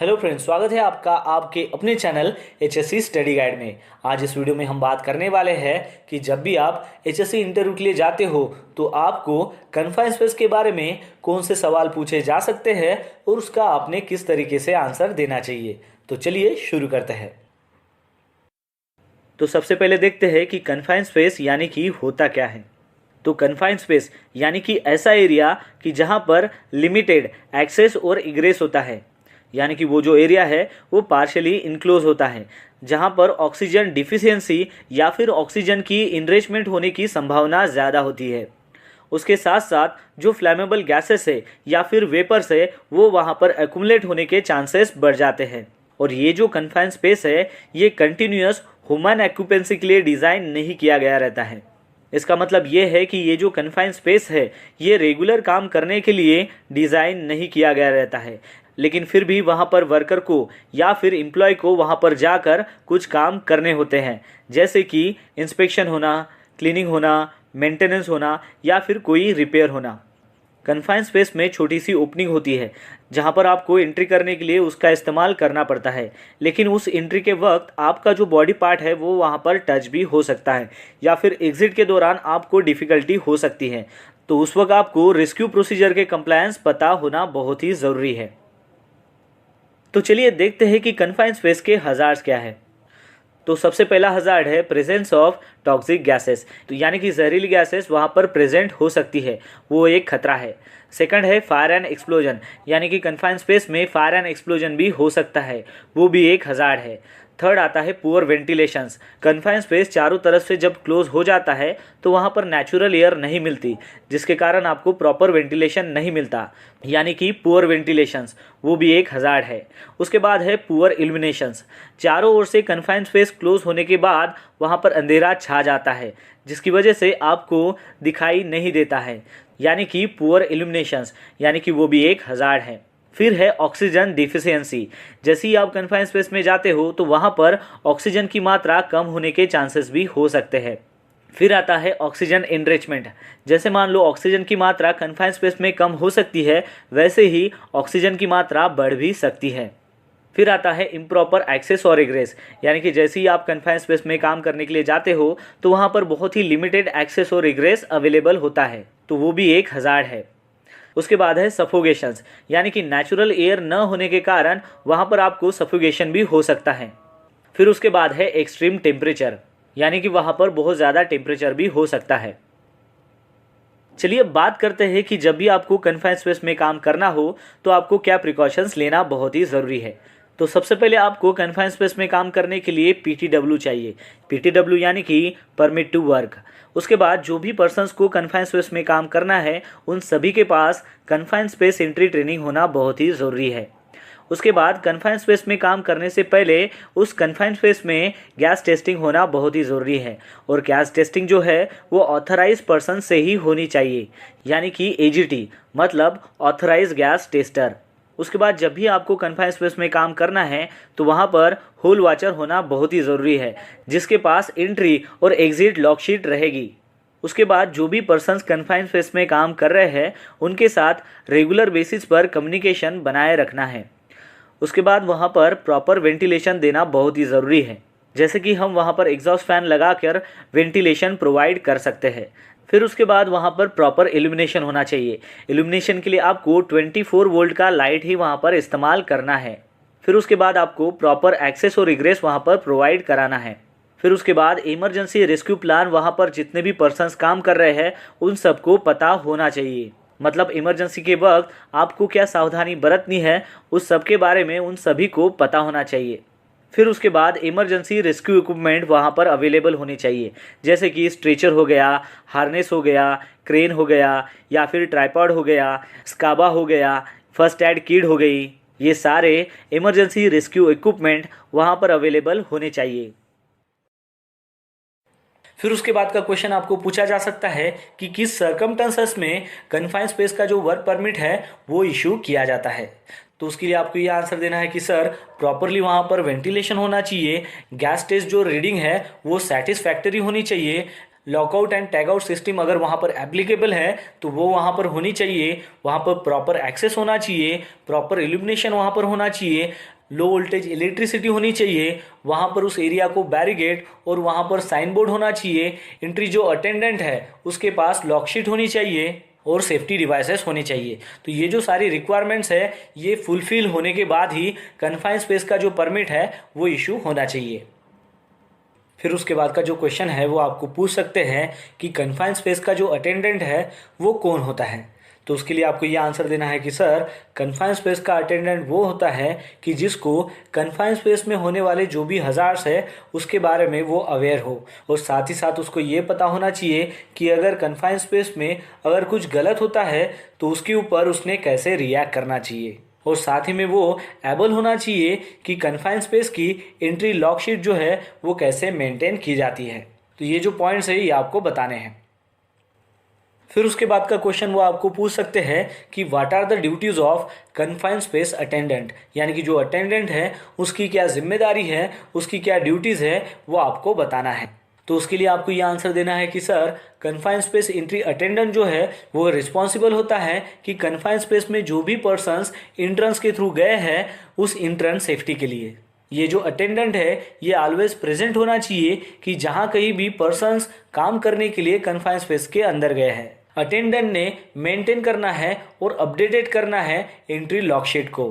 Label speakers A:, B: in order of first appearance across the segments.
A: Hello friends, स्वागत है आपका आपके अपने चैनल एचएससी स्टडी गाइड में। आज इस वीडियो में हम बात करने वाले हैं कि जब भी आप एचएससी इंटरव्यू के लिए जाते हो तो आपको कन्फाइंड स्पेस के बारे में कौन से सवाल पूछे जा सकते हैं और उसका आपने किस तरीके से आंसर देना चाहिए। तो चलिए शुरू करते हैं। तो सबसे पहले देखते हैं कि कन्फाइंड स्पेस यानी कि होता क्या है। तो कन्फाइंड स्पेस यानी कि ऐसा एरिया कि जहां पर लिमिटेड एक्सेस और इग्रेस होता है, यानी कि वो जो एरिया है वो पार्शियली इनक्लोज होता है, जहां पर ऑक्सीजन डिफिशियंसी या फिर ऑक्सीजन की इनरिचमेंट होने की संभावना ज़्यादा होती है। उसके साथ साथ जो फ्लैमेबल गैसेस है या फिर वेपर्स है वो वहां पर एक्यूमुलेट होने के चांसेस बढ़ जाते हैं। और ये जो कन्फाइंड स्पेस है ये कंटिन्यूअस ह्यूमन ऑक्यूपेंसी के लिए डिज़ाइन नहीं किया गया रहता है। इसका मतलब ये है कि ये जो कन्फाइंड स्पेस है ये रेगुलर काम करने के लिए डिज़ाइन नहीं किया गया रहता है, लेकिन फिर भी वहाँ पर वर्कर को या फिर एम्प्लॉय को वहाँ पर जाकर कुछ काम करने होते हैं, जैसे कि इंस्पेक्शन होना, क्लीनिंग होना, मेंटेनेंस होना या फिर कोई रिपेयर होना। कन्फाइंड स्पेस में छोटी सी ओपनिंग होती है जहाँ पर आपको एंट्री करने के लिए उसका इस्तेमाल करना पड़ता है, लेकिन उस एंट्री के वक्त आपका जो बॉडी पार्ट है वो वहाँ पर टच भी हो सकता है या फिर एग्जिट के दौरान आपको डिफ़िकल्टी हो सकती है। तो उस वक्त आपको रेस्क्यू प्रोसीजर के कंप्लायंस पता होना बहुत ही ज़रूरी है। तो चलिए देखते हैं कि कन्फाइंड स्पेस के हज़ार्ड्स क्या है। तो सबसे पहला हज़ार्ड है प्रेजेंस ऑफ टॉक्सिक गैसेस, तो यानी कि जहरीली गैसेस वहाँ पर प्रेजेंट हो सकती है, वो एक खतरा है। सेकंड है फायर एंड एक्सप्लोजन, यानी कि कन्फाइंड स्पेस में फायर एंड एक्सप्लोजन भी हो सकता है, वो भी एक हज़ार्ड है। थर्ड आता है पुअर वेंटिलेशंस। कन्फाइंड स्पेस चारों तरफ से जब क्लोज हो जाता है तो वहाँ पर नेचुरल एयर नहीं मिलती, जिसके कारण आपको प्रॉपर वेंटिलेशन नहीं मिलता, यानी कि पुअर वेंटिलेशंस, वो भी एक हज़ार्ड है। उसके बाद है पुअर इल्यूमिनेशंस। चारों ओर से कन्फाइंड स्पेस क्लोज होने के बाद वहाँ पर अंधेरा छा जाता है, जिसकी वजह से आपको दिखाई नहीं देता है, यानी कि पुअर इल्यूमिनेशंस, यानी कि वो भी एक हज़ार्ड है। फिर है ऑक्सीजन डिफिशियंसी। जैसे ही आप कन्फाइंड स्पेस में जाते हो तो वहाँ पर ऑक्सीजन की मात्रा कम होने के चांसेस भी हो सकते हैं। फिर आता है ऑक्सीजन एनरिचमेंट। जैसे मान लो ऑक्सीजन की मात्रा कन्फाइंड स्पेस में कम हो सकती है, वैसे ही ऑक्सीजन की मात्रा बढ़ भी सकती है। फिर आता है इम्प्रॉपर एक्सेस और इग्रेस, यानी कि जैसे ही आप कन्फाइंड स्पेस में काम करने के लिए जाते हो तो वहाँ पर बहुत ही लिमिटेड एक्सेस और इग्रेस अवेलेबल होता है, तो वो भी एक हज़ार्ड है। उसके बाद है सफोगेशंस, यानी कि नेचुरल एयर न होने के कारण वहाँ पर आपको सफोगेशन भी हो सकता है। फिर उसके बाद है एक्सट्रीम टेम्परेचर, यानी कि वहाँ पर बहुत ज़्यादा टेम्परेचर भी हो सकता है। चलिए अब बात करते हैं कि जब भी आपको कन्फाइंड स्पेस में काम करना हो तो आपको क्या प्रिकॉशंस लेना बहुत ही ज़रूरी है। तो सबसे पहले आपको कन्फाइंड स्पेस में काम करने के लिए PTW चाहिए। PTW यानी कि परमिट टू वर्क। उसके बाद जो भी पर्सन्स को कन्फाइंड स्पेस में काम करना है उन सभी के पास कन्फाइंड स्पेस एंट्री ट्रेनिंग होना बहुत ही ज़रूरी है। उसके बाद कन्फाइंड स्पेस में काम करने से पहले उस कन्फाइंड स्पेस में गैस टेस्टिंग होना बहुत ही ज़रूरी है, और गैस टेस्टिंग जो है वो ऑथराइज पर्सन से ही होनी चाहिए, यानी कि AGT मतलब ऑथराइज गैस टेस्टर। उसके बाद जब भी आपको कन्फाइंड स्पेस में काम करना है तो वहाँ पर होल वॉचर होना बहुत ही ज़रूरी है, जिसके पास एंट्री और एग्जिट लॉक शीट रहेगी। उसके बाद जो भी पर्सन्स कन्फाइंड स्पेस में काम कर रहे हैं उनके साथ रेगुलर बेसिस पर कम्युनिकेशन बनाए रखना है। उसके बाद वहाँ पर प्रॉपर वेंटिलेशन देना बहुत ही ज़रूरी है, जैसे कि हम वहाँ पर एग्जॉस्ट फैन लगाकर वेंटिलेशन प्रोवाइड कर सकते हैं। फिर उसके बाद वहाँ पर प्रॉपर इल्यूमिनेशन होना चाहिए। इल्यूमिनेशन के लिए आपको 24 वोल्ट का लाइट ही वहाँ पर इस्तेमाल करना है। फिर उसके बाद आपको प्रॉपर एक्सेस और इग्रेस वहाँ पर प्रोवाइड कराना है। फिर उसके बाद इमरजेंसी रेस्क्यू प्लान वहाँ पर जितने भी पर्सन्स काम कर रहे हैं उन सबको पता होना चाहिए, मतलब इमरजेंसी के वक्त आपको क्या सावधानी बरतनी है उस सब के बारे में उन सभी को पता होना चाहिए। फिर उसके बाद इमरजेंसी रेस्क्यू इक्विपमेंट वहाँ पर अवेलेबल होने चाहिए, जैसे कि स्ट्रेचर हो गया, हार्नेस हो गया, क्रेन हो गया या फिर ट्राइपॉड हो गया, स्काबा हो गया, फर्स्ट एड किट हो गई। ये सारे इमरजेंसी रेस्क्यू इक्विपमेंट वहाँ पर अवेलेबल होने चाहिए। फिर उसके बाद का क्वेश्चन आपको पूछा जा सकता है कि किस सर्कमस्टेंसेस में कन्फाइंड स्पेस का जो वर्क परमिट है वो इशू किया जाता है। तो उसके लिए आपको ये आंसर देना है कि सर प्रॉपरली वहाँ पर वेंटिलेशन होना चाहिए, गैस टेस्ट जो रीडिंग है वो सेटिस्फैक्टरी होनी चाहिए, lockout and tag out system अगर वहाँ पर एप्लीकेबल है तो वो वहाँ पर होनी चाहिए, वहाँ पर प्रॉपर एक्सेस होना चाहिए, प्रॉपर इल्यूमिनेशन वहाँ पर होना चाहिए, लो वोल्टेज इलेक्ट्रिसिटी होनी चाहिए, वहाँ पर उस एरिया को बैरिगेट और वहाँ पर साइन बोर्ड होना चाहिए, एंट्री जो अटेंडेंट है उसके पास लॉकशीट होनी चाहिए और सेफ्टी डिवाइसेस होने चाहिए। तो ये जो सारी रिक्वायरमेंट्स है ये फुलफिल होने के बाद ही कन्फाइंड स्पेस का जो परमिट है वो इशू होना चाहिए। फिर उसके बाद का जो क्वेश्चन है वो आपको पूछ सकते हैं कि कन्फाइंड स्पेस का जो अटेंडेंट है वो कौन होता है। तो उसके लिए आपको ये आंसर देना है कि सर कन्फाइंड स्पेस का अटेंडेंट वो होता है कि जिसको कन्फाइंड स्पेस में होने वाले जो भी हजार्ड्स है उसके बारे में वो अवेयर हो, और साथ ही साथ उसको ये पता होना चाहिए कि अगर कन्फाइंड स्पेस में अगर कुछ गलत होता है तो उसके ऊपर उसने कैसे रिएक्ट करना चाहिए, और साथ ही में वो एबल होना चाहिए कि कन्फाइंड स्पेस की एंट्री लॉक शीट जो है वो कैसे मेंटेन की जाती है। तो ये जो पॉइंट्स है ये आपको बताने हैं। फिर उसके बाद का क्वेश्चन वो आपको पूछ सकते हैं कि what are the duties of confined space attendant, यानी कि जो अटेंडेंट है उसकी क्या जिम्मेदारी है, उसकी क्या ड्यूटीज है वो आपको बताना है। तो उसके लिए आपको ये आंसर देना है कि sir confined space entry attendant जो है वो रिस्पॉन्सिबल होता है कि कन्फाइंड स्पेस में जो भी पर्सन्स इंट्रेंस के थ्रू गए हैं उस इंट्रेंस सेफ्टी के लिए ये जो अटेंडेंट है ये ऑलवेज प्रेजेंट होना चाहिए कि जहाँ कहीं भी पर्सन्स काम करने के लिए कन्फाइंड स्पेस के अंदर गए हैं अटेंडेंट ने मेंटेन करना है और अपडेटेड करना है एंट्री लॉकशीट को।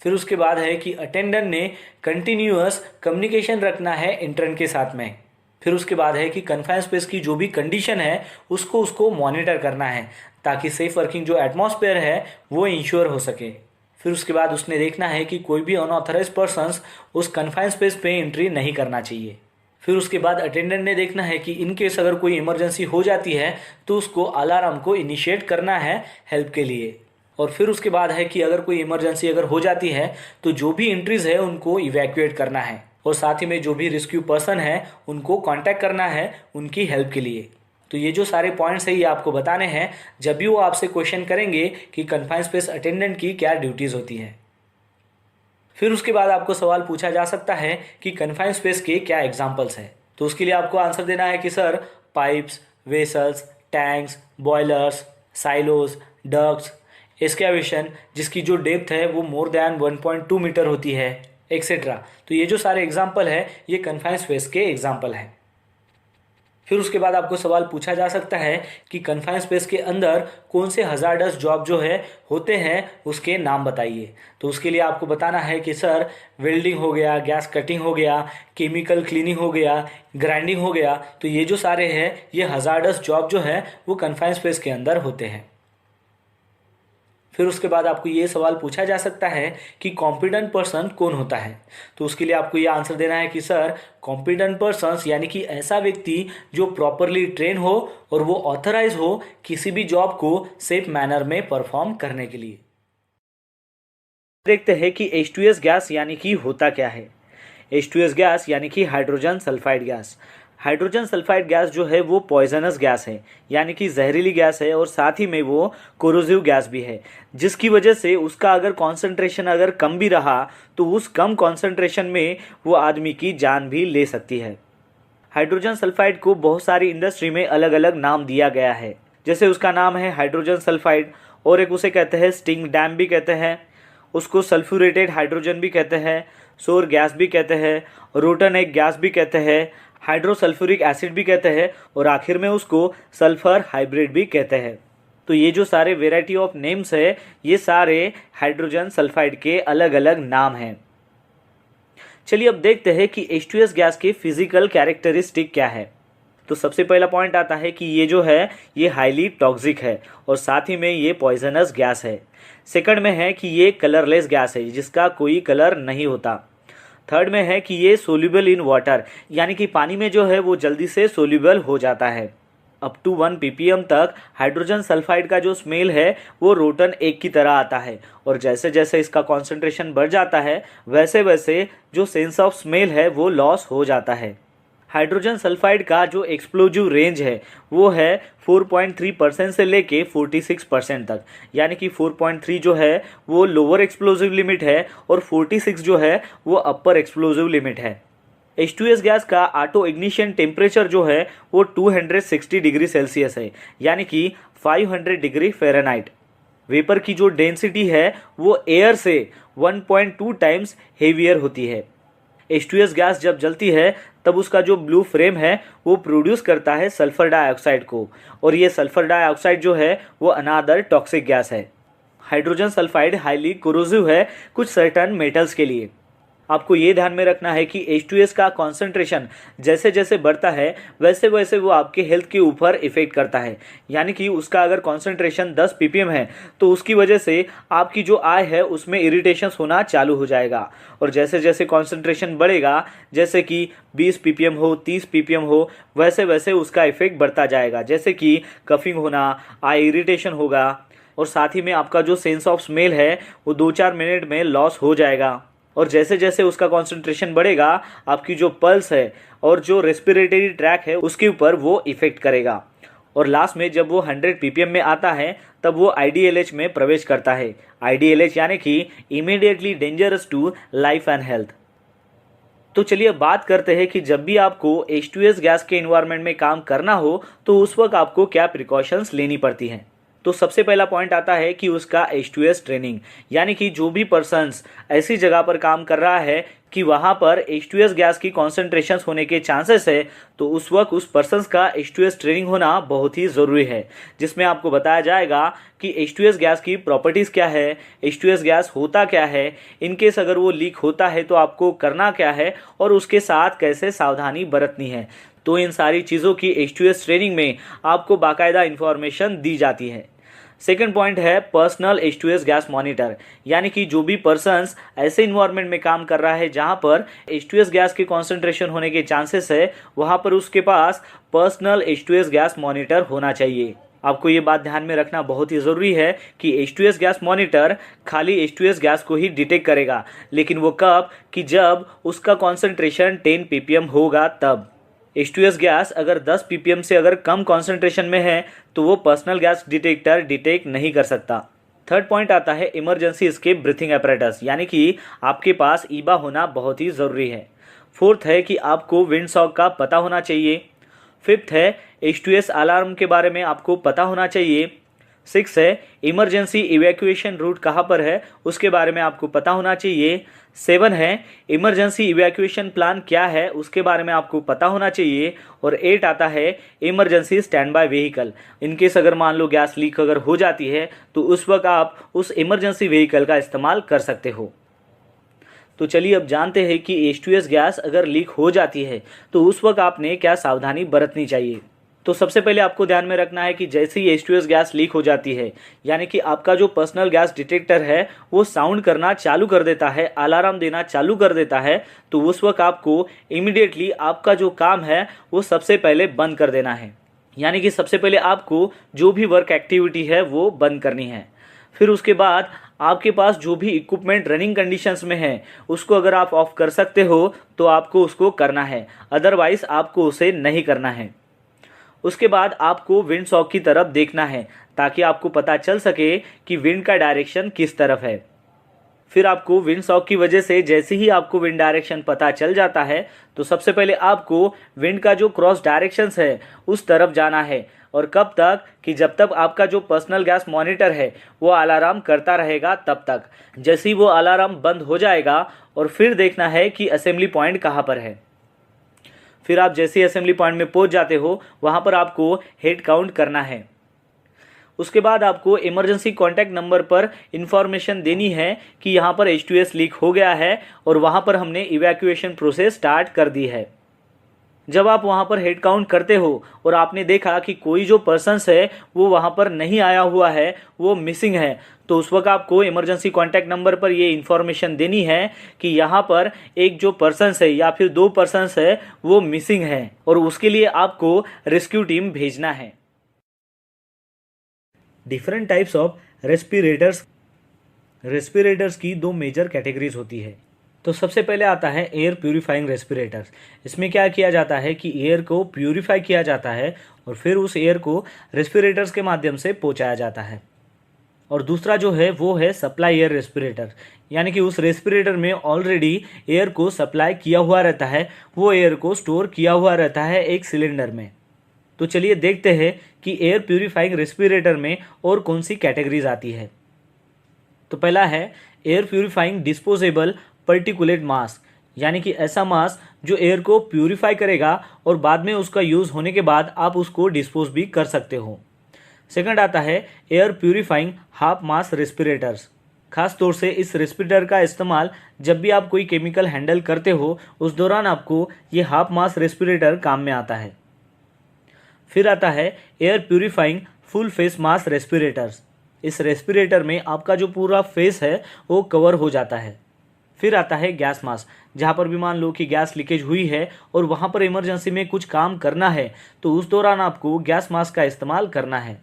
A: फिर उसके बाद है कि अटेंडेंट ने कंटिन्यूअस कम्युनिकेशन रखना है इंटर्न के साथ में। फिर उसके बाद है कि कन्फाइंड स्पेस की जो भी कंडीशन है उसको मॉनिटर करना है ताकि सेफ वर्किंग जो एटमॉस्फेयर है वो इंश्योर हो सके। फिर उसके बाद उसने देखना है कि कोई भी अनऑथराइज पर्सन्स उस कन्फाइंड स्पेस पे एंट्री नहीं करना चाहिए। फिर उसके बाद अटेंडेंट ने देखना है कि इन केस अगर कोई इमरजेंसी हो जाती है तो उसको अलार्म को इनिशिएट करना है हेल्प के लिए। और फिर उसके बाद है कि अगर कोई इमरजेंसी अगर हो जाती है तो जो भी एंट्रीज है उनको इवैक्यूएट करना है, और साथ ही में जो भी रेस्क्यू पर्सन है उनको कांटेक्ट करना है उनकी हेल्प के लिए। तो ये जो सारे पॉइंट्स है ये आपको बताने हैं जब भी वो आपसे क्वेश्चन करेंगे कि कन्फाइंड स्पेस अटेंडेंट की क्या ड्यूटीज़ होती हैं। फिर उसके बाद आपको सवाल पूछा जा सकता है कि कन्फाइंड स्पेस के क्या एग्जाम्पल्स हैं। तो उसके लिए आपको आंसर देना है कि sir pipes, vessels, tanks, boilers, silos, ducts, excavation जिसकी जो डेप्थ है वो मोर देन 1.2 मीटर होती है, एक्सेट्रा। तो ये जो सारे एग्जाम्पल है ये कन्फाइंड स्पेस के एग्जाम्पल हैं। फिर उसके बाद आपको सवाल पूछा जा सकता है कि कन्फाइंड स्पेस के अंदर कौन से हजार्डस जॉब जो है होते हैं उसके नाम बताइए। तो उसके लिए आपको बताना है कि सर वेल्डिंग हो गया, गैस कटिंग हो गया, केमिकल क्लीनिंग हो गया, ग्राइंडिंग हो गया। तो ये जो सारे हैं ये हजार्डस जॉब जो है वो कन्फाइंड स्पेस के अंदर होते हैं। फिर उसके बाद आपको ये सवाल पूछा जा सकता है कि कॉम्पिटेंट पर्सन कौन होता है। तो उसके लिए आपको ये आंसर देना है कि सर कॉम्पिटेंट पर्सन्स यानी कि ऐसा व्यक्ति जो प्रॉपरली ट्रेन हो और वो ऑथराइज हो किसी भी जॉब को सेफ मैनर में परफॉर्म करने के लिए। देखते हैं कि H2S गैस यानी कि होता क्या है। H2S गैस यानी कि hydrogen sulphide gas. Hydrogen sulphide gas जो है वो पॉइजनस गैस है यानी कि जहरीली गैस है, और साथ ही में वो कोरोसिव गैस भी है, जिसकी वजह से उसका अगर कॉन्सेंट्रेशन अगर कम भी रहा तो उस कम कॉन्सेंट्रेशन में वो आदमी की जान भी ले सकती है। हाइड्रोजन सल्फाइड को बहुत सारी इंडस्ट्री में अलग अलग नाम दिया गया है, जैसे उसका नाम है हाइड्रोजन सल्फाइड, और एक उसे कहते हैं स्टिंग डैम भी कहते हैं, उसको सल्फ्यूरेटेड हाइड्रोजन भी कहते हैं, सोर गैस भी कहते हैं, रोटन एग गैस भी कहते हैं, हाइड्रोसल्फ्यूरिक एसिड भी कहते हैं, और आखिर में उसको सल्फर हाइब्रिड भी कहते हैं। तो ये जो सारे वेराइटी ऑफ नेम्स है ये सारे हाइड्रोजन सल्फाइड के अलग अलग नाम हैं। चलिए अब देखते हैं कि H2S गैस के फिजिकल कैरेक्टरिस्टिक क्या है। तो सबसे पहला पॉइंट आता है कि ये जो है ये हाईली टॉक्सिक है और साथ ही में ये पॉइजनस गैस है। सेकंड में है कि ये कलरलेस गैस है जिसका कोई कलर नहीं होता। थर्ड में है कि ये सोल्यूबल इन वाटर यानी कि पानी में जो है वो जल्दी से सोल्यूबल हो जाता है। अप टू 1 ppm तक हाइड्रोजन सल्फाइड का जो स्मेल है वो रोटन एग की तरह आता है, और जैसे जैसे इसका कॉन्सेंट्रेशन बढ़ जाता है वैसे वैसे जो सेंस ऑफ स्मेल है वो लॉस हो जाता है। हाइड्रोजन सल्फाइड का जो एक्सप्लोजिव रेंज है वो है 4.3% से लेके 46% तक, यानी कि 4.3 जो है वो लोअर एक्सप्लोजिव लिमिट है और 46 जो है वो अपर एक्सप्लोजिव लिमिट है। H2S गैस का ऑटो इग्निशन टेम्परेचर जो है वो 260 डिग्री सेल्सियस है, यानी कि 500 डिग्री फ़ारेनहाइट। वेपर की जो डेंसिटी है वो एयर से 1.2 टाइम्स हेवियर होती है। H2S गैस जब जलती है तब उसका जो ब्लू फ्लेम है वो प्रोड्यूस करता है सल्फर डाइऑक्साइड को, और ये सल्फर डाइऑक्साइड जो है वो अनादर टॉक्सिक गैस है। हाइड्रोजन सल्फाइड हाईली कोरोसिव है कुछ सर्टेन मेटल्स के लिए। आपको ये ध्यान में रखना है कि H2S का कॉन्सेंट्रेशन जैसे जैसे बढ़ता है वैसे वैसे वो आपके हेल्थ के ऊपर इफेक्ट करता है। यानी कि उसका अगर कॉन्सेंट्रेशन 10 ppm है तो उसकी वजह से आपकी जो आई है उसमें इरिटेशंस होना चालू हो जाएगा, और जैसे जैसे कॉन्सेंट्रेशन बढ़ेगा, जैसे कि 20 ppm हो, 30 ppm हो, वैसे वैसे उसका इफेक्ट बढ़ता जाएगा, जैसे कि कफिंग होना, आई इरिटेशन होगा, और साथ ही में आपका जो सेंस ऑफ स्मेल है वो 2-4 मिनट में लॉस हो जाएगा। और जैसे जैसे उसका कॉन्सेंट्रेशन बढ़ेगा आपकी जो पल्स है और जो रेस्पिरेटरी ट्रैक है उसके ऊपर वो इफेक्ट करेगा, और लास्ट में जब वो 100 ppm में आता है तब वो IDLH में प्रवेश करता है। IDLH यानी कि immediately dangerous to life and health. तो चलिए अब बात करते हैं कि जब भी आपको H2S गैस के इन्वायरमेंट में काम करना हो तो उस वक्त आपको क्या प्रिकॉशंस लेनी पड़ती हैं। तो सबसे पहला पॉइंट आता है कि उसका H2S ट्रेनिंग, यानी कि जो भी पर्सन्स ऐसी जगह पर काम कर रहा है कि वहाँ पर H2S गैस की कॉन्सेंट्रेशंस होने के चांसेस है, तो उस वक्त उस पर्सन्स का H2S ट्रेनिंग होना बहुत ही ज़रूरी है, जिसमें आपको बताया जाएगा कि H2S गैस की प्रॉपर्टीज़ क्या है, H2S गैस होता क्या है, इनकेस अगर वो लीक होता है तो आपको करना क्या है और उसके साथ कैसे सावधानी बरतनी है। तो इन सारी चीज़ों की H2S ट्रेनिंग में आपको बाकायदा इन्फॉर्मेशन दी जाती है। सेकेंड पॉइंट है पर्सनल H2S गैस मॉनिटर, यानी कि जो भी पर्सन्स ऐसे इन्वायरमेंट में काम कर रहा है जहां पर H2S गैस के कॉन्सेंट्रेशन होने के चांसेस है, वहां पर उसके पास पर्सनल H2S गैस मॉनिटर होना चाहिए। आपको ये बात ध्यान में रखना बहुत ही ज़रूरी है कि H2S गैस मॉनिटर खाली H2S गैस को ही डिटेक्ट करेगा, लेकिन वो कब कि जब उसका कॉन्सेंट्रेशन 10 ppm होगा तब। H2S गैस अगर 10 ppm से अगर कम कॉन्सेंट्रेशन में है तो वो पर्सनल गैस डिटेक्टर डिटेक्ट नहीं कर सकता। थर्ड पॉइंट आता है इमरजेंसी एस्केप ब्रीथिंग apparatus, यानी कि आपके पास ईबा होना बहुत ही ज़रूरी है। फोर्थ है कि आपको विंड सॉक का पता होना चाहिए। फिफ्थ है H2S अलार्म के बारे में आपको पता होना चाहिए। सिक्स है इमरजेंसी इवैक्यूएशन रूट कहाँ पर है उसके बारे में आपको पता होना चाहिए। सेवन है इमरजेंसी इवैक्यूएशन प्लान क्या है उसके बारे में आपको पता होना चाहिए। और एट आता है emergency stand by vehicle, in case अगर मान लो गैस लीक अगर हो जाती है तो उस वक्त आप उस इमरजेंसी व्हीकल का इस्तेमाल कर सकते हो। तो चलिए अब जानते हैं कि H2S गैस अगर लीक हो जाती है तो उस वक्त आपने क्या सावधानी बरतनी चाहिए। तो सबसे पहले आपको ध्यान में रखना है कि जैसे ही H2S गैस लीक हो जाती है, यानी कि आपका जो पर्सनल गैस डिटेक्टर है वो साउंड करना चालू कर देता है, अलार्म देना चालू कर देता है, तो उस वक्त आपको इमीडिएटली आपका जो काम है वो सबसे पहले बंद कर देना है। यानी कि सबसे पहले आपको जो भी वर्क एक्टिविटी है वो बंद करनी है। फिर उसके बाद आपके पास जो भी इक्विपमेंट रनिंग कंडीशंस में है उसको अगर आप ऑफ कर सकते हो तो आपको उसको करना है, अदरवाइज आपको उसे नहीं करना है। उसके बाद आपको विंड सॉक की तरफ देखना है ताकि आपको पता चल सके कि विंड का डायरेक्शन किस तरफ है। फिर आपको विंड सॉक की वजह से जैसे ही आपको विंड डायरेक्शन पता चल जाता है तो सबसे पहले आपको विंड का जो क्रॉस डायरेक्शंस है उस तरफ जाना है। और कब तक कि जब तक आपका जो पर्सनल गैस मॉनिटर है वो अलार्म करता रहेगा तब तक। जैसे ही वो अलार्म बंद हो जाएगा और फिर देखना है कि असेंबली पॉइंट कहाँ पर है। फिर आप जैसे ही असेंबली पॉइंट में पहुंच जाते हो वहाँ पर आपको हेड काउंट करना है। उसके बाद आपको इमरजेंसी कॉन्टैक्ट नंबर पर इंफॉर्मेशन देनी है कि यहाँ पर H2S लीक हो गया है और वहाँ पर हमने इवैक्यूएशन प्रोसेस स्टार्ट कर दी है। जब आप वहाँ पर हेड काउंट करते हो और आपने देखा कि कोई जो पर्सन्स है वो वहाँ पर नहीं आया हुआ है, वो मिसिंग है, तो उस वक्त आपको इमरजेंसी कॉन्टैक्ट नंबर पर ये इन्फॉर्मेशन देनी है कि यहाँ पर एक जो पर्सन्स है या फिर 2 पर्सन्स है वो मिसिंग है और उसके लिए आपको रेस्क्यू टीम भेजना है। डिफरेंट टाइप्स ऑफ रेस्पिरेटर्स की 2 मेजर कैटेगरीज होती है। तो सबसे पहले आता है एयर प्यूरिफाइंग रेस्पिरेटर्स। इसमें क्या किया जाता है कि एयर को प्यूरिफाई किया जाता है और फिर उस एयर को रेस्पिरेटर्स के माध्यम से पहुंचाया जाता है। और दूसरा जो है वो है सप्लाई एयर रेस्पिरेटर, यानी कि उस रेस्पिरेटर में ऑलरेडी एयर को सप्लाई किया हुआ रहता है, वो एयर को स्टोर किया हुआ रहता है एक सिलेंडर में। तो चलिए देखते हैं कि एयर प्यूरिफाइंग रेस्पिरेटर में और कौन सी कैटेगरीज आती है। तो पहला है air purifying disposable particulate mask, यानी कि ऐसा मास्क जो एयर को प्यूरिफाई करेगा और बाद में उसका यूज़ होने के बाद आप उसको डिस्पोज भी कर सकते हो। सेकंड आता है air purifying half mask respirators. खास तौर से इस रेस्पिरेटर का इस्तेमाल जब भी आप कोई केमिकल हैंडल करते हो उस दौरान आपको ये हाफ मास्क रेस्पिरेटर काम में आता है। फिर आता है air purifying full face mask respirators. इस रेस्पिरेटर में आपका जो पूरा फेस है वो कवर हो जाता है। फिर आता है गैस मास्क, जहाँ पर भी मान लो कि गैस लीकेज हुई है और वहाँ पर इमरजेंसी में कुछ काम करना है तो उस दौरान आपको गैस मास्क का इस्तेमाल करना है।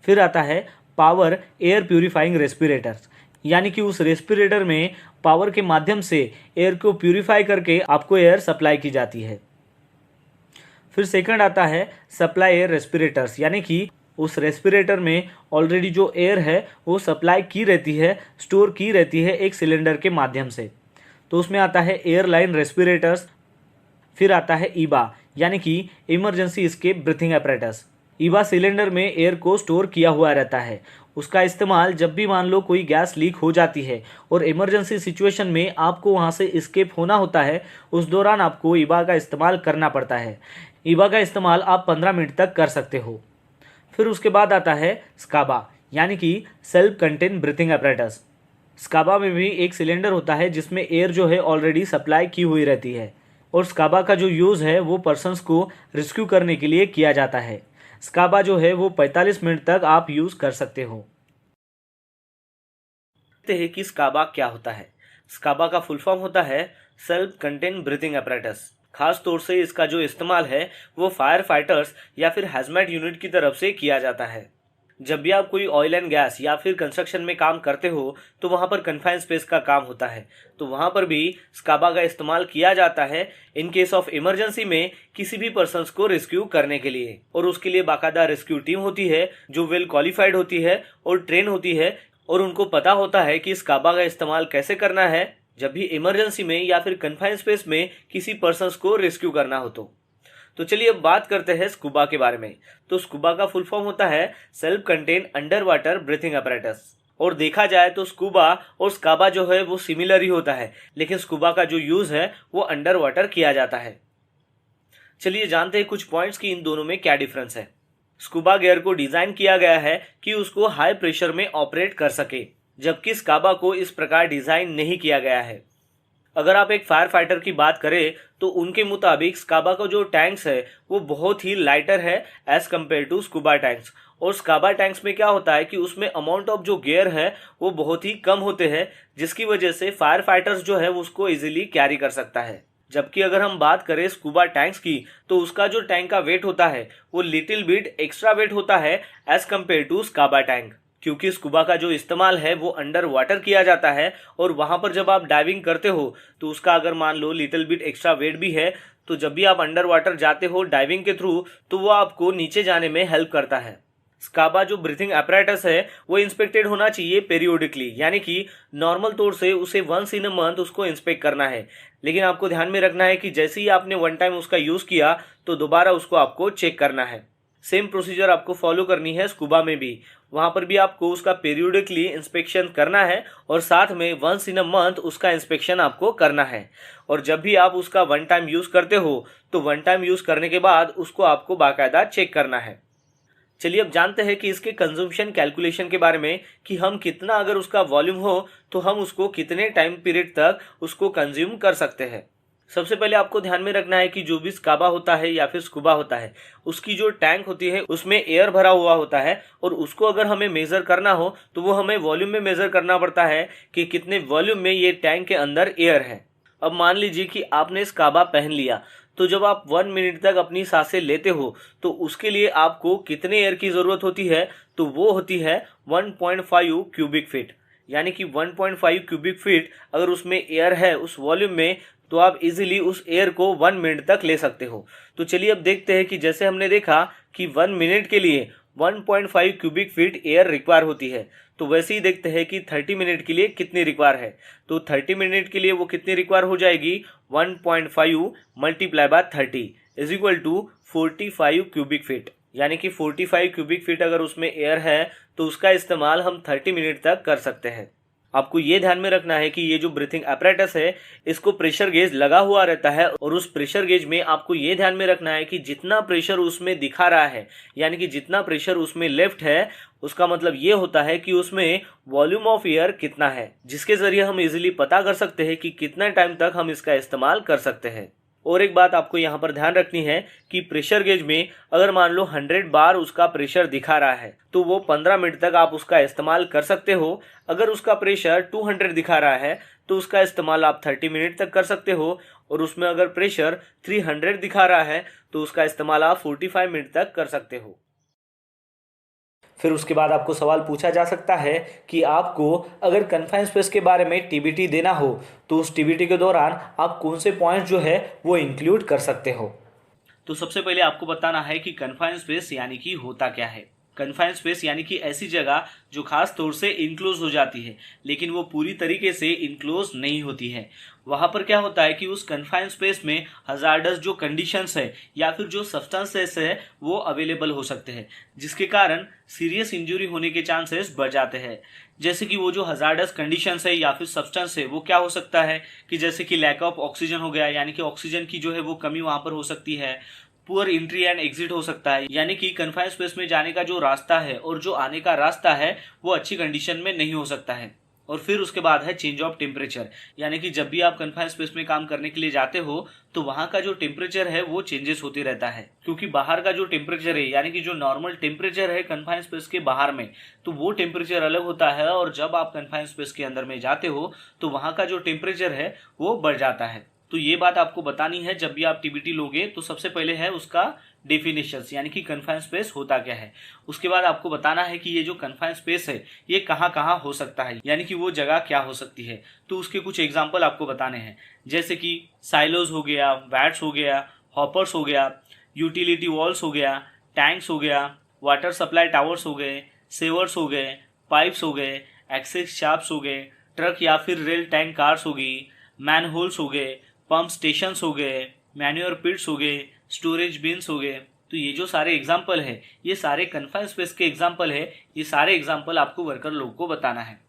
A: फिर आता है पावर एयर प्यूरिफाइंग रेस्पिरेटर्स, यानी कि उस रेस्पिरेटर में पावर के माध्यम से एयर को प्यूरिफाई करके आपको एयर सप्लाई की जाती है। फिर सेकंड आता है सप्लाई एयर रेस्पिरेटर्स, यानी कि उस रेस्पिरेटर में ऑलरेडी जो एयर है वो सप्लाई की रहती है, स्टोर की रहती है एक सिलेंडर के माध्यम से। तो उसमें आता है एयरलाइन रेस्पिरेटर्स। फिर आता है ईबा, यानी कि emergency escape breathing apparatus। ईबा cylinder में एयर को स्टोर किया हुआ रहता है। उसका इस्तेमाल जब भी मान लो कोई गैस लीक हो जाती है और इमरजेंसी सिचुएशन में आपको वहाँ से एस्केप होना होता है, उस दौरान आपको ईबा का इस्तेमाल करना पड़ता है। ईबा का इस्तेमाल आप 15 मिनट तक कर सकते हो। फिर उसके बाद आता है स्काबा, यानी कि सेल्फ कंटेन ब्रीथिंग apparatus। स्काबा में भी एक सिलेंडर होता है जिसमें एयर जो है ऑलरेडी सप्लाई की हुई रहती है और स्काबा का जो यूज़ है वो पर्सन्स को रेस्क्यू करने के लिए किया जाता है। स्काबा जो है वो 45 मिनट तक आप यूज़ कर सकते हो। देखते हैं कि स्काबा क्या होता है। स्काबा का फुल फॉर्म होता है सेल्फ कंटेन ब्रीथिंग apparatus। खास तौर से इसका जो इस्तेमाल है वो फायर फाइटर्स या फिर हैजमैट यूनिट की तरफ से किया जाता है। जब भी आप कोई ऑयल एंड गैस या फिर कंस्ट्रक्शन में काम करते हो तो वहाँ पर कन्फाइंड स्पेस का काम होता है, तो वहाँ पर भी स्काबा का इस्तेमाल किया जाता है इन केस ऑफ इमरजेंसी में किसी भी पर्सन्स को रेस्क्यू करने के लिए। और उसके लिए बाकायदा रेस्क्यू टीम होती है जो वेल क्वालिफाइड होती है और ट्रेन होती है और उनको पता होता है कि स्काबा का इस्तेमाल कैसे करना है जब भी इमरजेंसी में या फिर कन्फाइंड स्पेस में किसी पर्सन्स को रेस्क्यू करना हो। तो चलिए अब बात करते हैं स्कूबा के बारे में। तो स्कूबा का फुल फॉर्म होता है self contain under water breathing apparatus। और देखा जाए तो स्कूबा और स्काबा जो है वो सिमिलर ही होता है, लेकिन स्कूबा का जो यूज है वो अंडर वाटर किया जाता है। चलिए जानते हैं कुछ पॉइंट्स की इन दोनों में क्या डिफरेंस है। स्कूबा गियर को डिजाइन किया गया है कि उसको हाई प्रेशर में ऑपरेट कर सके, जबकि स्काबा को इस प्रकार डिजाइन नहीं किया गया है। अगर आप एक फायर फाइटर की बात करें तो उनके मुताबिक स्काबा का जो टैंक्स है वो बहुत ही लाइटर है as compared to scuba tanks. और स्काबा टैंक्स में क्या होता है कि उसमें अमाउंट ऑफ जो गियर है वो बहुत ही कम होते हैं, जिसकी वजह से फायर फाइटर्स जो है उसको इजीली कैरी कर सकता है। जबकि अगर हम बात करें स्कूबा टैंक्स की तो उसका जो टैंक का वेट होता है वो लिटिल बिट एक्स्ट्रा वेट होता है एज कम्पेयर टू स्काबा टैंक, क्योंकि स्कूबा का जो इस्तेमाल है वो अंडर वाटर किया जाता है और वहां पर जब आप डाइविंग करते हो तो उसका अगर मान लो लिटिल बिट एक्स्ट्रा वेट भी है तो जब भी आप अंडर वाटर जाते हो डाइविंग के थ्रू तो वो आपको नीचे जाने में हेल्प करता है। स्काबा जो ब्रीथिंग apparatus है वो इंस्पेक्टेड होना चाहिए पेरियोडिकली, यानी कि नॉर्मल तौर से उसे वंस इन अ मंथ उसको इंस्पेक्ट करना है। लेकिन आपको ध्यान में रखना है कि जैसे ही आपने वन टाइम उसका यूज किया तो दोबारा उसको आपको चेक करना है। सेम प्रोसीजर आपको फॉलो करनी है स्कूबा में भी। वहां पर भी आपको उसका पेरियोडिकली इंस्पेक्शन करना है और साथ में वंस इन अ मंथ उसका इंस्पेक्शन आपको करना है। और जब भी आप उसका वन टाइम यूज करते हो तो वन टाइम यूज करने के बाद उसको आपको बाकायदा चेक करना है। चलिए अब जानते हैं कि इसके कंजम्पशन कैलकुलेशन के बारे में कि हम कितना अगर उसका वॉल्यूम हो तो हम उसको कितने टाइम पीरियड तक उसको कंज्यूम कर सकते हैं। सबसे पहले आपको ध्यान में रखना है कि जो भी स्काबा होता है या फिर स्कूबा होता है उसकी जो टैंक होती है उसमें एयर भरा हुआ होता है और उसको अगर हमें मेजर करना हो तो वो हमें वॉल्यूम में मेजर करना पड़ता है कि कितने वॉल्यूम में ये टैंक के अंदर एयर है। अब मान लीजिए कि आपने स्काबा पहन लिया तो जब आप 1 मिनट तक अपनी सांसें लेते हो तो उसके लिए आपको कितने एयर की जरूरत होती है, तो वो होती है 1.5 क्यूबिक फीट। यानी कि 1.5 क्यूबिक फीट अगर उसमें एयर है उस वॉल्यूम में तो आप इजीली उस एयर को 1 मिनट तक ले सकते हो। तो चलिए अब देखते हैं कि जैसे हमने देखा कि 1 मिनट के लिए 1.5 क्यूबिक फीट एयर रिक्वायर होती है। तो वैसे ही देखते हैं कि 30 मिनट के लिए कितनी रिक्वायर है। तो 30 मिनट के लिए वो कितनी रिक्वायर हो जाएगी, 1.5 multiply by 30 is equal to 45 cubic feet. यानी कि 45 क्यूबिक फीट अगर उसमें एयर है तो उसका इस्तेमाल हम 30 मिनट तक कर सकते हैं। आपको ये ध्यान में रखना है कि ये जो ब्रीथिंग apparatus है इसको प्रेशर गेज लगा हुआ रहता है, और उस प्रेशर गेज में आपको ये ध्यान में रखना है कि जितना प्रेशर उसमें दिखा रहा है, यानी कि जितना प्रेशर उसमें लेफ्ट है, उसका मतलब ये होता है कि उसमें वॉल्यूम ऑफ एयर कितना है, जिसके जरिए हम इजीली पता कर सकते हैं कि कितना टाइम तक हम इसका इस्तेमाल कर सकते हैं। और एक बात आपको यहाँ पर ध्यान रखनी है कि प्रेशर गेज में अगर मान लो 100 बार उसका प्रेशर दिखा रहा है तो वो 15 मिनट तक आप उसका इस्तेमाल कर सकते हो। अगर उसका प्रेशर 200 दिखा रहा है तो उसका इस्तेमाल आप 30 मिनट तक कर सकते हो, और उसमें अगर प्रेशर 300 दिखा रहा है तो उसका इस्तेमाल आप 45 मिनट तक कर सकते हो। फिर उसके बाद आपको सवाल पूछा जा सकता है कि आपको अगर कन्फाइंड स्पेस के बारे में टीबीटी देना हो तो उस टीबीटी के दौरान आप कौन से पॉइंट्स जो है वो इंक्लूड कर सकते हो। तो सबसे पहले आपको बताना है कि कन्फाइंड स्पेस यानी कि होता क्या है। कन्फाइंड स्पेस यानी कि ऐसी जगह जो खास तौर से इनक्लोज हो जाती है लेकिन वो पूरी तरीके से इनक्लोज नहीं होती है। वहां पर क्या होता है कि उस कन्फाइंड स्पेस में हजार्डस जो कंडीशंस है या फिर जो सब्सटेंसेस है वो अवेलेबल हो सकते हैं, जिसके कारण सीरियस इंजरी होने के चांसेस बढ़ जाते हैं। जैसे कि वो जो हजार्डस कंडीशंस है या फिर सब्सटेंस है वो क्या हो सकता है कि जैसे कि लैक ऑफ ऑक्सीजन हो गया, यानी कि ऑक्सीजन की जो है वो कमी वहां पर हो सकती है। पुअर एंट्री एंड एग्जिट हो सकता है, यानी कि कन्फाइंड स्पेस में जाने का जो रास्ता है और जो आने का रास्ता है वो अच्छी कंडीशन में नहीं हो सकता है। और फिर उसके बाद है चेंज ऑफ टेम्परेचर, यानी कि जब भी आप कन्फाइंड स्पेस में काम करने के लिए जाते हो तो वहां का जो टेम्परेचर है वो चेंजेस होते रहता है, क्योंकि बाहर का जो टेम्परेचर है यानी कि जो नॉर्मल टेम्परेचर है कन्फाइंड स्पेस के बाहर में, तो वो टेम्परेचर अलग होता है, और जब आप कन्फाइंड स्पेस के अंदर में जाते हो तो वहां का जो टेम्परेचर है वो बढ़ जाता है। तो ये बात आपको बतानी है जब भी आप टीबीटी लोगे। तो सबसे पहले है उसका डेफिनेशंस, यानी कि कन्फाइंड स्पेस होता क्या है। उसके बाद आपको बताना है कि ये जो कन्फाइंड स्पेस है ये कहाँ कहाँ हो सकता है, यानी कि वो जगह क्या हो सकती है। तो उसके कुछ एग्जाम्पल आपको बताने हैं, जैसे कि साइलोज हो गया, वैट्स हो गया, हॉपर्स हो गया, यूटिलिटी वॉल्स हो गया, टैंक्स हो गया, वाटर सप्लाई टावर्स हो गए, सेवर्स हो गए, पाइप्स हो गए, एक्सेस शाफ्ट्स हो गए, ट्रक या फिर रेल टैंक कार्स हो गई, मैनहोल्स हो गए, पंप स्टेशंस हो गए, मैन्योर पिट्स हो गए, स्टोरेज बिन्स हो गए। तो ये जो सारे एग्जाम्पल है ये सारे कन्फाइंड स्पेस के एग्जाम्पल है। ये सारे एग्जाम्पल आपको वर्कर लोगों को बताना है।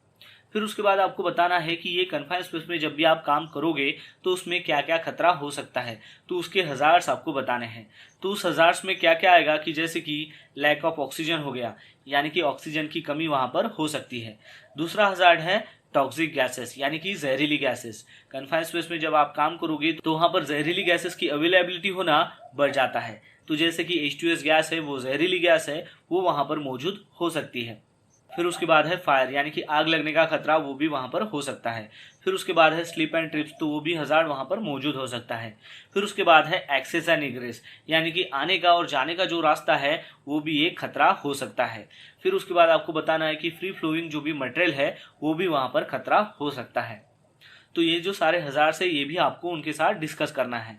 A: फिर उसके बाद आपको बताना है कि ये कन्फाइंड स्पेस में जब भी आप काम करोगे तो उसमें क्या क्या खतरा हो सकता है, तो उसके हजार्ड्स आपको बताने हैं। तो उस हजार्ड्स में क्या क्या आएगा कि जैसे कि लैक ऑफ ऑक्सीजन हो गया, यानी कि ऑक्सीजन की कमी वहां पर हो सकती है। दूसरा हजार्ड है टॉक्सिक गैसेस, यानी कि जहरीली गैसेस। कन्फाइंड स्पेस में जब आप काम करोगे तो वहां पर जहरीली गैसेस की अवेलेबिलिटी होना बढ़ जाता है। तो जैसे कि H2S गैस है वो जहरीली गैस है, वो वहां पर मौजूद हो सकती है। फिर उसके बाद है फायर, यानी कि आग लगने का खतरा वो भी वहां पर हो सकता है। फिर उसके बाद है स्लिप एंड ट्रिप्स, तो वो भी हजार्ड वहां पर मौजूद हो सकता है। फिर उसके बाद है एक्सेस एंड इग्रेस, यानी कि आने का और जाने का जो रास्ता है वो भी एक खतरा हो सकता है। फिर उसके बाद आपको बताना है कि फ्री फ्लोइंग जो भी मटेरियल है वो भी वहां पर खतरा हो सकता है। तो ये जो सारे हजार्ड्स है ये भी आपको उनके साथ डिस्कस करना है।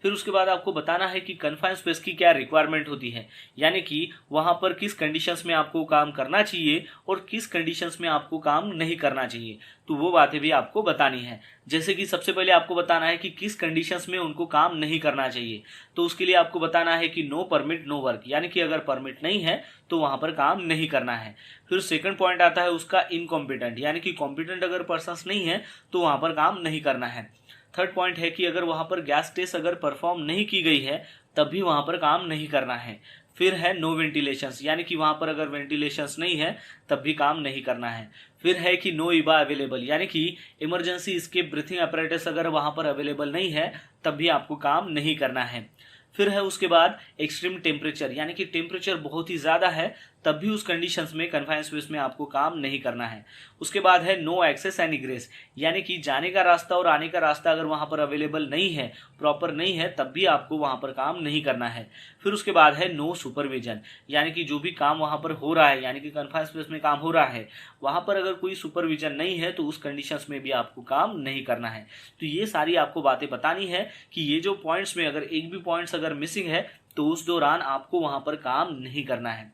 A: फिर उसके बाद आपको बताना है कि कन्फाइंड स्पेस की क्या रिक्वायरमेंट होती है, यानी कि वहां पर किस कंडीशंस में आपको काम करना चाहिए और किस कंडीशंस में आपको काम नहीं करना चाहिए। तो वो बातें भी आपको बतानी है। जैसे कि सबसे पहले आपको बताना है कि किस कंडीशंस में उनको काम नहीं करना चाहिए। तो उसके लिए आपको बताना है कि नो परमिट नो वर्क, यानी कि अगर परमिट नहीं है तो वहां पर काम नहीं करना है। फिर सेकंड पॉइंट आता है उसका इनकॉम्पिटेंट, यानी कि कॉम्पिटेंट अगर पर्सन नहीं है तो वहां पर काम नहीं करना है। थर्ड पॉइंट है कि अगर वहां पर गैस टेस्ट अगर परफॉर्म नहीं की गई है तब भी वहां पर काम नहीं करना है। फिर है नो वेंटिलेशंस, यानी कि वहां पर अगर वेंटिलेशंस नहीं है तब भी काम नहीं करना है। फिर है कि नो इबा अवेलेबल, यानी कि इमरजेंसी एस्केप ब्रीथिंग अपैरेटस अगर वहां पर अवेलेबल नहीं है तब भी आपको काम नहीं करना है। फिर है उसके बाद एक्सट्रीम टेम्परेचर, यानी कि टेम्परेचर बहुत ही ज्यादा है तब भी उस कंडीशंस में कन्फाइंड स्पेस में आपको काम नहीं करना है। उसके बाद है नो एक्सेस एंड इग्रेस, यानी कि जाने का रास्ता और आने का रास्ता अगर वहां पर अवेलेबल नहीं है, प्रॉपर नहीं है, तब भी आपको वहां पर काम नहीं करना है। फिर उसके बाद है नो सुपरविजन, यानी कि जो भी काम वहां पर हो रहा है, यानी कि कन्फाइंड स्पेस में काम हो रहा है, वहां पर अगर कोई सुपरविजन नहीं है तो उस कंडीशंस में भी आपको काम नहीं करना है। तो ये सारी आपको बातें बतानी है कि ये जो पॉइंट्स में अगर एक भी पॉइंट्स अगर मिसिंग है तो उस दौरान आपको वहाँ पर काम नहीं करना है।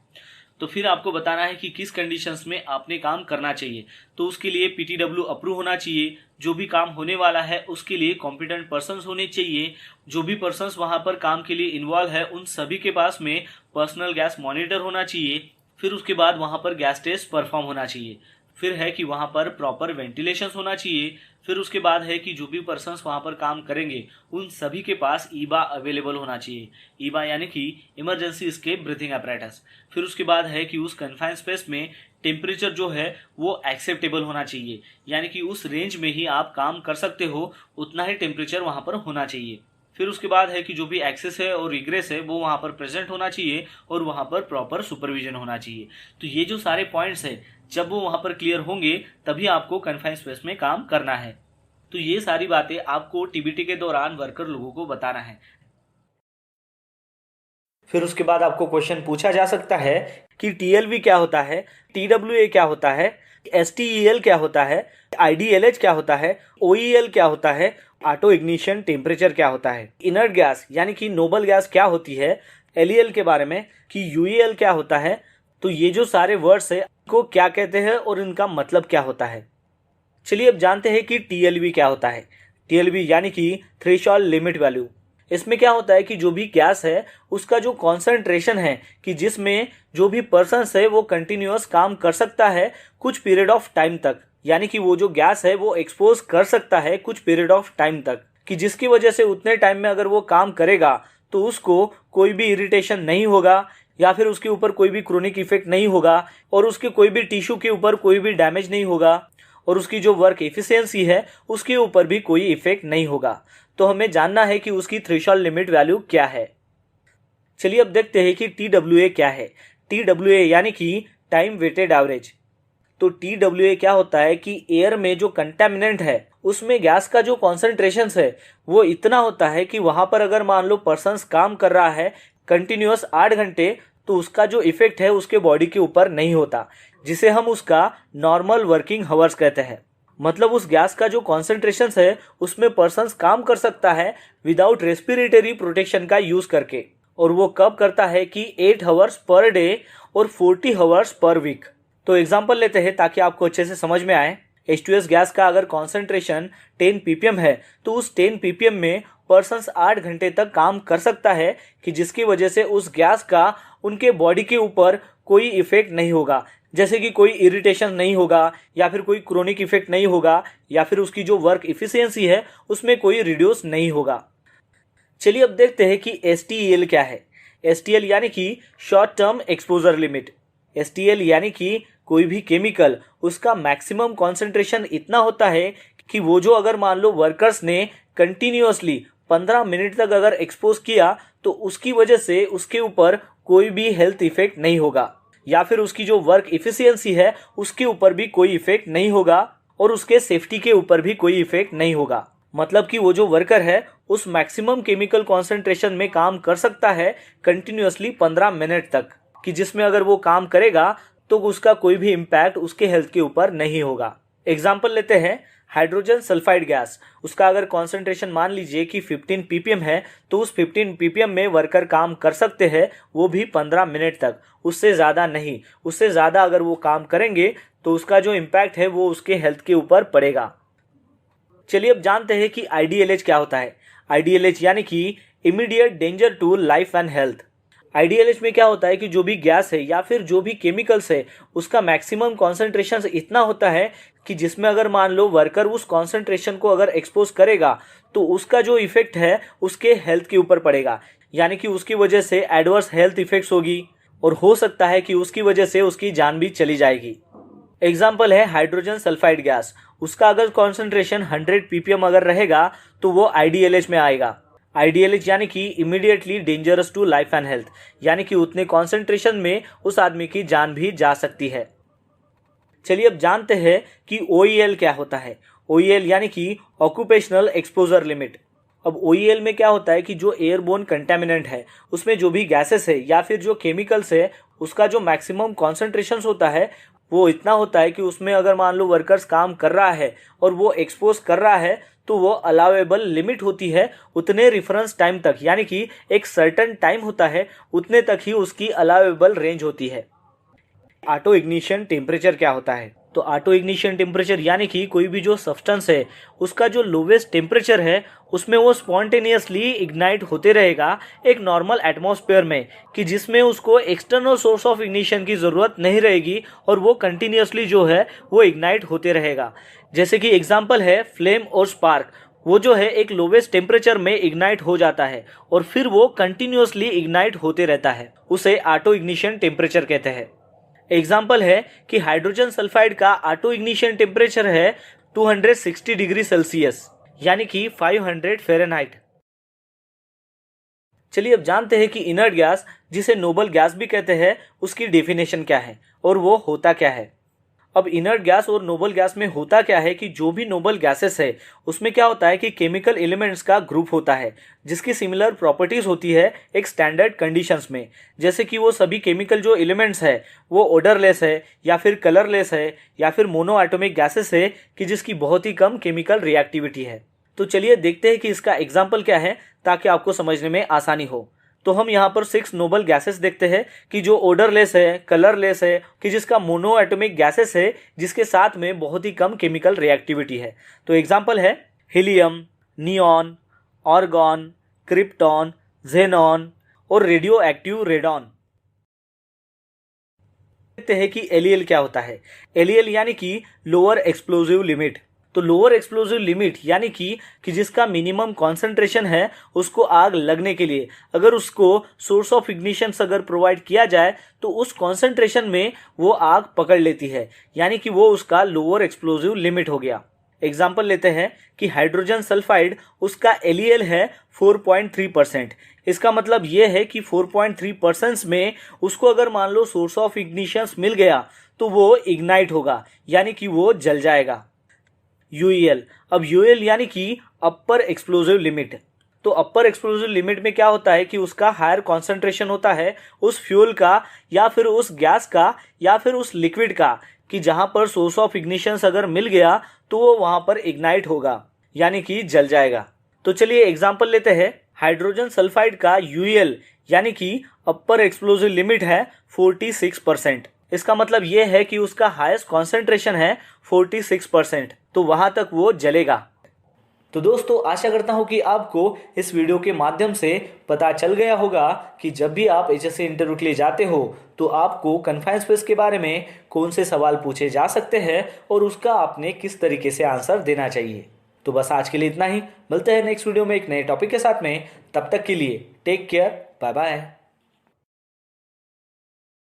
A: तो फिर आपको बताना है कि किस कंडीशंस में आपने काम करना चाहिए। तो उसके लिए PTW अप्रूव होना चाहिए, जो भी काम होने वाला है उसके लिए कॉम्पिटेंट पर्सन्स होने चाहिए, जो भी पर्सन्स वहाँ पर काम के लिए इन्वॉल्व है उन सभी के पास में पर्सनल गैस मॉनिटर होना चाहिए, फिर उसके बाद वहाँ पर गैस टेस्ट परफॉर्म होना चाहिए, फिर है कि वहाँ पर प्रॉपर वेंटिलेशन होना चाहिए, फिर उसके बाद है कि जो भी पर्सन्स वहाँ पर काम करेंगे उन सभी के पास ईबा अवेलेबल होना चाहिए। ईबा यानी कि इमरजेंसी एस्केप ब्रीथिंग apparatus। फिर उसके बाद है कि उस कन्फाइंड स्पेस में टेम्परेचर जो है वो एक्सेप्टेबल होना चाहिए, यानी कि उस रेंज में ही आप काम कर सकते हो उतना ही टेम्परेचर वहाँ पर होना चाहिए। फिर उसके बाद है कि जो भी एक्सेस है और रिग्रेस है वो वहाँ पर प्रेजेंट होना चाहिए और वहाँ पर प्रॉपर सुपरविजन होना चाहिए। तो ये जो सारे पॉइंट्स हैं जब वो वहाँ पर क्लियर होंगे तभी आपको कन्फाइंड स्पेस में काम करना है। तो ये सारी बातें आपको TBT के दौरान वर्कर लोगों को बताना है। फिर उसके बाद आपको क्वेश्चन पूछा जा सकता है कि TLV क्या होता है, TWA क्या होता है, STEL क्या होता है, IDLH क्या होता है, OEL क्या होता है, ऑटो इग्निशन टेम्परेचर क्या होता है, इनर्ट गैस यानी कि नोबल गैस क्या होती है, LEL के बारे में कि UEL क्या होता है। तो ये जो सारे वर्ड्स है को क्या कहते हैं और इनका मतलब क्या होता है। चलिए अब जानते हैं कि TLV क्या होता है। TLV यानी कि थ्रेशोल्ड लिमिट वैल्यू। इसमें क्या होता है कि जो भी गैस है उसका जो कॉन्सेंट्रेशन है कि जिसमें जो भी पर्सन है वो कंटिन्यूअस काम कर सकता है कुछ पीरियड ऑफ टाइम तक, यानी कि वो जो गैस है वो एक्सपोज कर सकता है कुछ पीरियड ऑफ टाइम तक, कि जिसकी वजह से उतने टाइम में अगर वो काम करेगा तो उसको कोई भी इरिटेशन नहीं होगा या फिर उसके ऊपर कोई भी क्रोनिक इफेक्ट नहीं होगा और उसके कोई भी टिश्यू के ऊपर कोई भी डैमेज नहीं होगा और उसकी जो वर्क एफिशिएंसी है उसके ऊपर भी कोई इफेक्ट नहीं होगा। तो हमें जानना है कि उसकी थ्रेशोल्ड लिमिट वैल्यू क्या है। चलिए अब देखते हैं कि TWA क्या है। TWA यानी कि टाइम वेटेड एवरेज। तो TWA क्या होता है कि एयर में जो कंटेमिनेंट है उसमें गैस का जो कॉन्सेंट्रेशन है वो इतना होता है कि वहां पर अगर मान लो पर्सन्स काम कर रहा है कंटिन्यूअस 8 घंटे तो उसका जो इफेक्ट है उसके बॉडी के ऊपर नहीं होता, जिसे हम उसका नॉर्मल वर्किंग हावर्स कहते हैं। मतलब उस गैस का जो कॉन्सेंट्रेशन है उसमें पर्सन्स काम कर सकता है विदाउट रेस्पिरेटरी प्रोटेक्शन का यूज करके, और वो कब करता है कि 8 आवर्स पर डे और 40 आवर्स पर वीक। तो एग्जांपल लेते हैं ताकि आपको अच्छे से समझ में आए। H2S गैस का अगर कॉन्सेंट्रेशन 10 ppm है तो उस 10 ppm में पर्सन्स 8 घंटे तक काम कर सकता है कि जिसकी वजह से उस गैस का उनके बॉडी के ऊपर कोई इफेक्ट नहीं होगा, जैसे कि कोई इरिटेशन नहीं होगा या फिर कोई क्रोनिक इफेक्ट नहीं होगा या फिर उसकी जो वर्क इफिशियंसी है उसमें कोई रिड्यूस नहीं होगा। चलिए अब देखते हैं कि STEL क्या है। STL यानी कि short term exposure limit. STL यानी कि कोई भी केमिकल उसका मैक्सिमम कॉन्सेंट्रेशन इतना होता है कि वो जो अगर मान लो वर्कर्स ने कंटिन्यूअसली 15 मिनट तक अगर एक्सपोज किया तो उसकी वजह से उसके ऊपर कोई भी हेल्थ इफेक्ट नहीं होगा या फिर उसकी जो वर्क इफिशियंसी है उसके ऊपर भी कोई इफेक्ट नहीं होगा और उसके सेफ्टी के ऊपर भी कोई इफेक्ट नहीं होगा। मतलब कि वो जो वर्कर है उस मैक्सिमम केमिकल कॉन्सेंट्रेशन में काम कर सकता है कंटिन्यूअसली 15 मिनट तक, कि जिसमें अगर वो काम करेगा तो उसका कोई भी इम्पैक्ट उसके हेल्थ के ऊपर नहीं होगा। एग्जाम्पल लेते हैं हाइड्रोजन सल्फाइड गैस। उसका अगर कॉन्सेंट्रेशन मान लीजिए कि 15 ppm है तो उस 15 ppm में वर्कर काम कर सकते हैं वो भी 15 मिनट तक, उससे ज़्यादा नहीं। उससे ज़्यादा अगर वो काम करेंगे तो उसका जो इम्पैक्ट है वो उसके हेल्थ के ऊपर पड़ेगा। चलिए अब जानते हैं कि IDLH क्या होता है। IDLH यानी कि immediate danger to life and health. IDLH में क्या होता है कि जो भी गैस है या फिर जो भी केमिकल्स है उसका मैक्सिमम कॉन्सेंट्रेशन इतना होता है कि जिसमें अगर मान लो वर्कर उस कॉन्सेंट्रेशन को अगर एक्सपोज करेगा तो उसका जो इफेक्ट है उसके हेल्थ के ऊपर पड़ेगा, यानी कि उसकी वजह से एडवर्स हेल्थ इफेक्ट्स होगी और हो सकता है कि उसकी वजह से उसकी जान भी चली जाएगी। एग्जाम्पल है हाइड्रोजन सल्फाइड गैस। उसका अगर कॉन्सेंट्रेशन 100 ppm अगर रहेगा तो वो IDLH में आएगा। IDLH यानी कि immediately dangerous to life and health, यानी कि उतने कॉन्सेंट्रेशन में उस आदमी की जान भी जा सकती है। चलिए अब जानते हैं कि OEL क्या होता है। OEL यानी कि ऑक्यूपेशनल एक्सपोजर लिमिट। अब OEL में क्या होता है कि जो एयरबोर्न कंटेमिनेंट है उसमें जो भी गैसेस है या फिर जो केमिकल्स है उसका जो मैक्सिमम कॉन्सेंट्रेशन होता है वो इतना होता है कि उसमें अगर मान लो वर्कर्स काम कर रहा है और वो एक्सपोज कर रहा है तो वो अलाउेबल लिमिट होती है उतने रेफरेंस टाइम तक, यानी कि एक सर्टेन टाइम होता है उतने तक ही उसकी अलाउेबल रेंज होती है। ऑटो इग्निशन टेम्परेचर क्या होता है? तो ऑटो इग्निशन टेम्परेचर यानी कि कोई भी जो सब्सटेंस है उसका जो लोवेस्ट टेम्परेचर है उसमें वो स्पॉन्टेनियसली इग्नाइट होते रहेगा एक नॉर्मल एटमॉस्फेयर में, कि जिसमें उसको एक्सटर्नल सोर्स ऑफ इग्निशन की ज़रूरत नहीं रहेगी और वो कंटिन्यूसली जो है वो इग्नाइट होते रहेगा। जैसे कि एग्जाम्पल है फ्लेम और स्पार्क, वो जो है एक लोवेस्ट टेम्परेचर में इग्नाइट हो जाता है और फिर वो कंटिन्यूसली इग्नाइट होते रहता है, उसे ऑटो इग्निशन टेम्परेचर कहते हैं। एग्जाम्पल है कि हाइड्रोजन सल्फाइड का ऑटो इग्निशन टेम्परेचर है 260 डिग्री सेल्सियस यानी कि 500 फ़ारेनहाइट। चलिए अब जानते हैं कि इनर्ट गैस, जिसे नोबल गैस भी कहते हैं, उसकी डेफिनेशन क्या है और वो होता क्या है। अब इनर्ट गैस और नोबल गैस में होता क्या है कि जो भी नोबल गैसेस है उसमें क्या होता है कि केमिकल एलिमेंट्स का ग्रुप होता है जिसकी सिमिलर प्रॉपर्टीज होती है एक स्टैंडर्ड कंडीशंस में। जैसे कि वो सभी केमिकल जो एलिमेंट्स है वो ओडरलेस है या फिर कलरलेस है या फिर मोनो एटॉमिक गैसेस है कि जिसकी बहुत ही कम केमिकल रिएक्टिविटी है। तो चलिए देखते हैं कि इसका एग्जाम्पल क्या है ताकि आपको समझने में आसानी हो। तो हम यहाँ पर 6 नोबल गैसेस देखते हैं कि जो ओडरलेस है, कलरलेस है, कि जिसका मोनो एटॉमिक गैसेस है जिसके साथ में बहुत ही कम केमिकल रिएक्टिविटी है। तो एग्जाम्पल है helium, neon, argon, krypton, xenon और रेडियो एक्टिव रेडॉन। देखते हैं कि एलईएल क्या होता है। एलईएल यानी कि लोअर एक्सप्लोजिव लिमिट। तो लोअर एक्सप्लोजिव लिमिट यानी कि जिसका मिनिमम कॉन्सेंट्रेशन है उसको आग लगने के लिए अगर उसको सोर्स ऑफ इग्निशन अगर प्रोवाइड किया जाए तो उस कॉन्सेंट्रेशन में वो आग पकड़ लेती है, यानी कि वो उसका लोअर एक्सप्लोजिव लिमिट हो गया। एग्जाम्पल लेते हैं कि हाइड्रोजन सल्फाइड, उसका एलईएल है 4.3%। इसका मतलब ये है कि 4.3% में उसको अगर मान लो सोर्स ऑफ इग्निशन मिल गया तो वो इग्नाइट होगा, यानी कि वो जल जाएगा। यूएल, अब यूएल यानी कि अपर एक्सप्लोजिव लिमिट। तो अपर एक्सप्लोजिव लिमिट में क्या होता है कि उसका हायर कॉन्सेंट्रेशन होता है उस फ्यूल का या फिर उस गैस का या फिर उस लिक्विड का, कि जहां पर सोर्स ऑफ इग्निशन अगर मिल गया तो वो वहां पर इग्नाइट होगा, यानी कि जल जाएगा। तो चलिए एग्जाम्पल लेते हैं। हाइड्रोजन सल्फाइड का यूएल यानी कि अपर एक्सप्लोजिव लिमिट है 46%। इसका मतलब ये है कि उसका हाईएस्ट कॉन्सेंट्रेशन है 46%, तो वहां तक वो जलेगा। तो दोस्तों आशा करता हूं कि आपको इस वीडियो के माध्यम से पता चल गया होगा कि जब भी आप एचएससी इंटरव्यू के लिए जाते हो तो आपको कन्फाइंड स्पेस के बारे में कौन से सवाल पूछे जा सकते हैं और उसका आपने किस तरीके से आंसर देना चाहिए। तो बस आज के लिए इतना ही, मिलते हैं नेक्स्ट वीडियो में एक नए टॉपिक के साथ में। तब तक के लिए टेक केयर, बाय बाय।